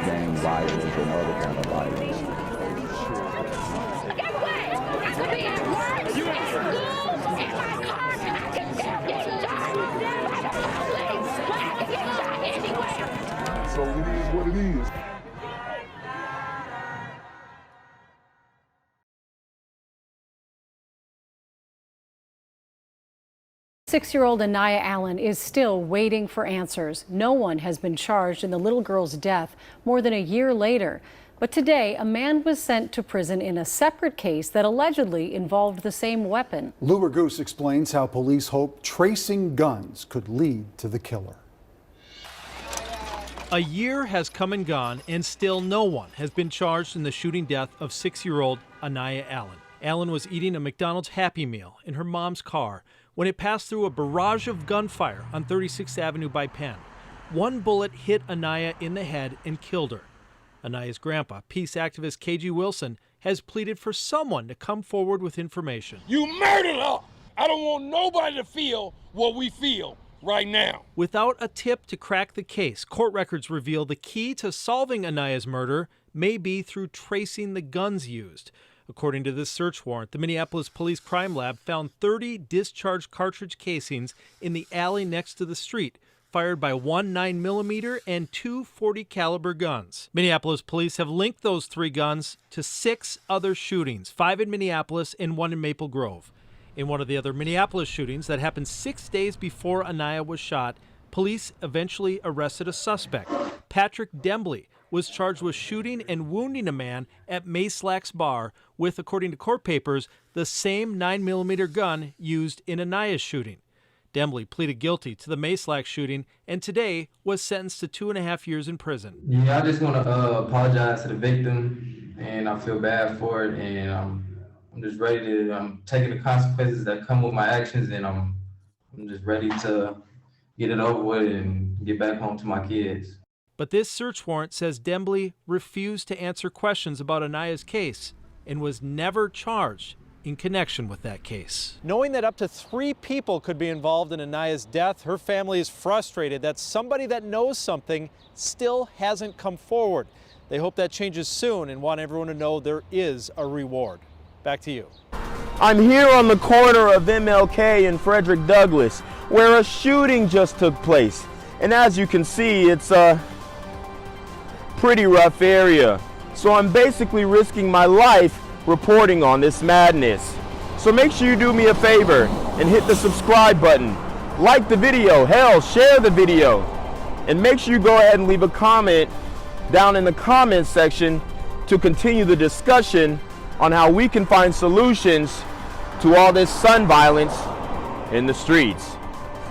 gang violence and other kind of violence. Get away! I could be at work, at school, in my car, I can still get shot by the police, but I can get shot anywhere. So it is what it is. Six-year-old Aniya Allen is still waiting for answers. No one has been charged in the little girl's death more than a year later. But today, a man was sent to prison in a separate case that allegedly involved the same weapon. Lou Goose explains how police hope tracing guns could lead to the killer. A year has come and gone, and still no one has been charged in the shooting death of 6-year-old Aniya Allen. Allen was eating a McDonald's Happy Meal in her mom's car when it passed through a barrage of gunfire on 36th Avenue by Penn. One bullet hit Aniya in the head and killed her. Aniya's grandpa, peace activist KG Wilson, has pleaded for someone to come forward with information. You murdered her! I don't want nobody to feel what we feel right now. Without a tip to crack the case, court records reveal the key to solving Aniya's murder may be through tracing the guns used. According to this search warrant, the Minneapolis Police Crime Lab found 30 discharged cartridge casings in the alley next to the street, fired by one 9mm and two .40 caliber guns. Minneapolis police have linked those 3 guns to 6 other shootings, 5 in Minneapolis and 1 in Maple Grove. In one of the other Minneapolis shootings that happened 6 days before Aniya was shot, police eventually arrested a suspect. Patrick Dembley was charged with shooting and wounding a man at Mayslack's bar with, according to court papers, the same 9mm gun used in Aniya's shooting. Dembley pleaded guilty to the Mayslack shooting and today was sentenced to 2.5 years in prison. Yeah, I just want to apologize to the victim, and I feel bad for it, and I'm just ready to, I'm taking the consequences that come with my actions, and I'm just ready to get it over with and get back home to my kids. But this search warrant says Dembley refused to answer questions about Aniya's case and was never charged in connection with that case. Knowing that up to 3 people could be involved in Aniya's death, her family is frustrated that somebody that knows something still hasn't come forward. They hope that changes soon and want everyone to know there is a reward. Back to you. I'm here on the corner of MLK and Frederick Douglass, where a shooting just took place. And as you can see, it's a pretty rough area. So I'm basically risking my life reporting on this madness. So make sure you do me a favor and hit the subscribe button. Like the video, hell, share the video. And make sure you go ahead and leave a comment down in the comments section to continue the discussion on how we can find solutions to all this son violence in the streets.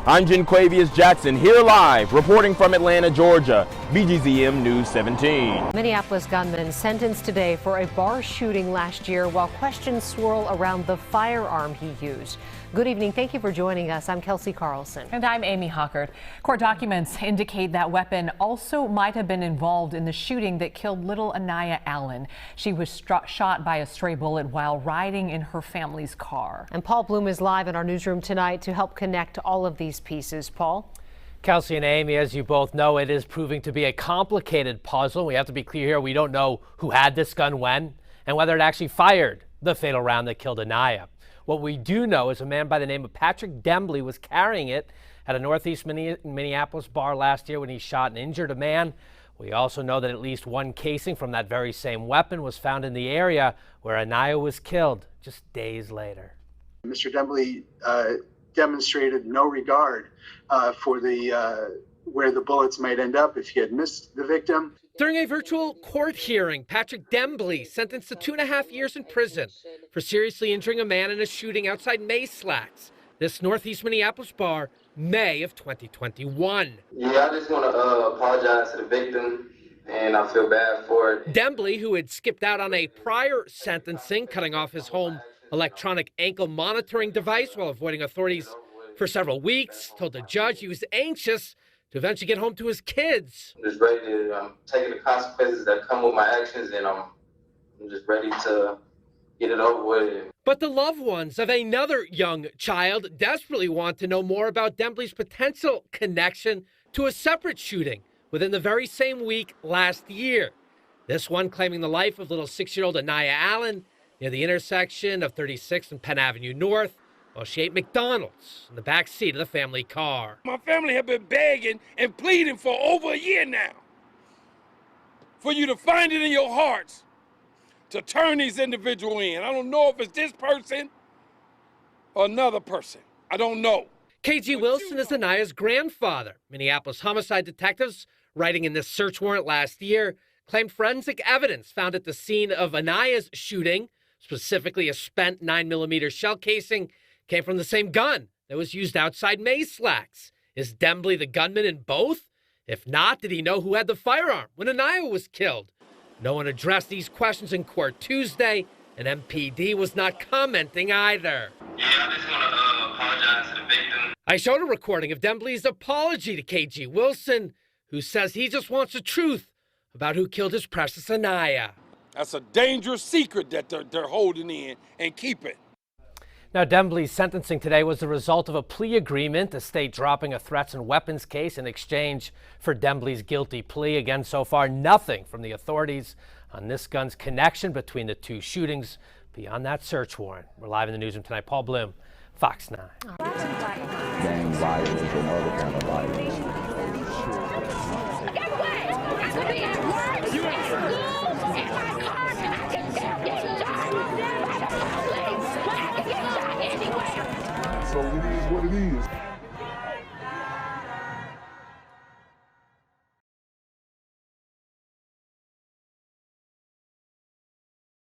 I'm Jenquavius Jackson, here live, reporting from Atlanta, Georgia, BGZM News 17. Minneapolis gunman sentenced today for a bar shooting last year while questions swirl around the firearm he used. Good evening. Thank you for joining us. I'm Kelsey Carlson. And I'm Amy Hockert. Court documents indicate that weapon also might have been involved in the shooting that killed little Aniya Allen. She was shot by a stray bullet while riding in her family's car. And Paul Bloom is live in our newsroom tonight to help connect all of these pieces. Paul? Kelsey and Amy, as you both know, it is proving to be a complicated puzzle. We have to be clear here. We don't know who had this gun when and whether it actually fired the fatal round that killed Aniya. What we do know is a man by the name of Patrick Dembley was carrying it at a Northeast Minneapolis bar last year when he shot and injured a man. We also know that at least 1 casing from that very same weapon was found in the area where Aniya was killed just days later. Mr. Dembley demonstrated no regard for where the bullets might end up if he had missed the victim. During a virtual court hearing, Patrick Dembley sentenced to 2.5 years in prison for seriously injuring a man in a shooting outside Mayslack's, this Northeast Minneapolis bar, May of 2021. Yeah, I just want to apologize to the victim, and I feel bad for it. Dembley, who had skipped out on a prior sentencing, cutting off his home electronic ankle monitoring device while avoiding authorities for several weeks, told the judge he was anxious to eventually get home to his kids. I'm just ready to, I'm taking the consequences that come with my actions, and I'm just ready to get it over with. But the loved ones of another young child desperately want to know more about Dembley's potential connection to a separate shooting within the very same week last year. This one claiming the life of little 6-year-old Aniya Allen near the intersection of 36th and Penn Avenue North while she ate McDonald's in the back seat of the family car. My family have been begging and pleading for over a year now for you to find it in your hearts to turn these individuals in. I don't know if it's this person or another person. I don't know. KG Wilson is Aniya's grandfather. Minneapolis homicide detectives, writing in this search warrant last year, claimed forensic evidence found at the scene of Aniya's shooting, specifically a spent 9mm shell casing, came from the same gun that was used outside Mays Slacks. Is Dembley the gunman in both? If not, did he know who had the firearm when Aniya was killed? No one addressed these questions in court Tuesday, and MPD was not commenting either. Yeah, I just want to apologize to the victim. I showed a recording of Dembley's apology to KG Wilson, who says he just wants the truth about who killed his precious Aniya. That's a dangerous secret that they're holding in, and keep it. Now, Dembley's sentencing today was the result of a plea agreement, the state dropping a threats and weapons case in exchange for Dembley's guilty plea. Again, so far, nothing from the authorities on this gun's connection between the two shootings beyond that search warrant. We're live in the newsroom tonight. Paul Bloom, Fox 9. Gang violence and other kind of violence. Guess what? I could be at work, at school, in my car, and I can still get shot by the police. But I can get shot anywhere. So it is what it is.